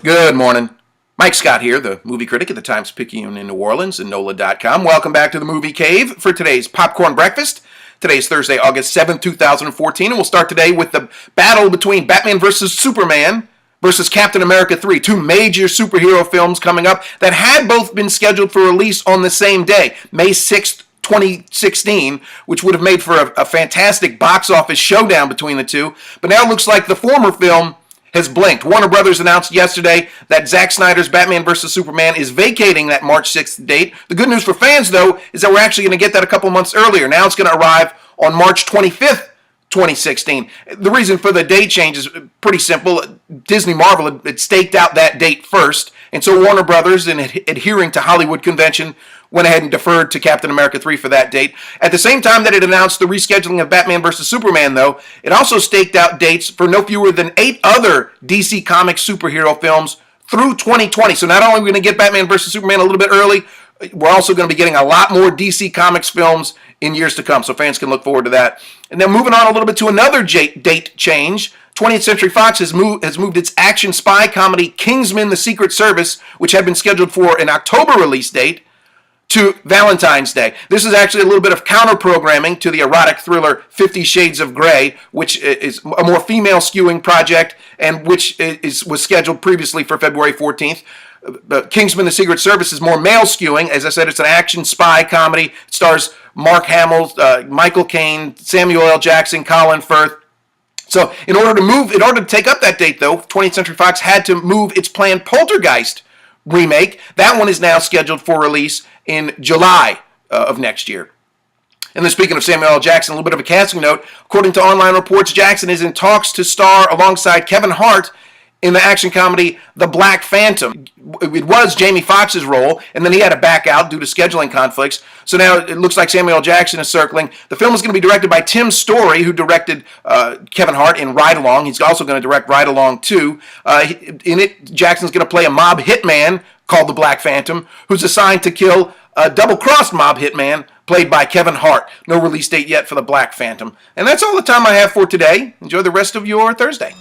Good morning. Mike Scott here, the movie critic at the Times-Picayune in New Orleans and NOLA.com. Welcome back to the Movie Cave for today's popcorn breakfast. Today's Thursday, August 7th, 2014, and we'll start today with the battle between Batman vs. Superman versus Captain America 3, two major superhero films coming up that had both been scheduled for release on the same day, May 6th, 2016, which would have made for a fantastic box office showdown between the two. But now it looks like the former film has blinked. Warner Brothers announced yesterday that Zack Snyder's Batman vs. Superman is vacating that March 6th date. The good news for fans, though, is that we're actually going to get that a couple months earlier. Now it's going to arrive on March 25th, 2016. The reason for the date change is pretty simple. Disney Marvel had staked out that date first, and so Warner Brothers, in adhering to Hollywood convention, went ahead and deferred to Captain America 3 for that date. At the same time that it announced the rescheduling of Batman vs. Superman, though, it also staked out dates for no fewer than 8 other DC Comics superhero films through 2020. So not only are we going to get Batman vs. Superman a little bit early, we're also going to be getting a lot more DC Comics films in years to come, so fans can look forward to that. And then moving on a little bit to another date change, 20th Century Fox has moved its action spy comedy Kingsman: The Secret Service, which had been scheduled for an October release date, to Valentine's Day. This is actually a little bit of counter-programming to the erotic thriller 50 Shades of Grey, which is a more female-skewing project and which was scheduled previously for February 14th. Kingsman: The Secret Service is more male-skewing. As I said, it's an action spy comedy. It stars Mark Hamill, Michael Caine, Samuel L. Jackson, Colin Firth. So in order to take up that date, though, 20th Century Fox had to move its planned Poltergeist remake. That one is now scheduled for release in July of next year. And then speaking of Samuel L. Jackson, a little bit of a casting note. According to online reports, Jackson is in talks to star alongside Kevin Hart in the action comedy The Black Phantom. It was Jamie Foxx's role, and then he had to back out due to scheduling conflicts. So now it looks like Samuel L. Jackson is circling. The film is going to be directed by Tim Story, who directed Kevin Hart in Ride Along. He's also going to direct Ride Along 2. In it, Jackson's going to play a mob hitman called the Black Phantom, who's assigned to kill a double-crossed mob hitman played by Kevin Hart. No release date yet for the Black Phantom. And that's all the time I have for today. Enjoy the rest of your Thursday.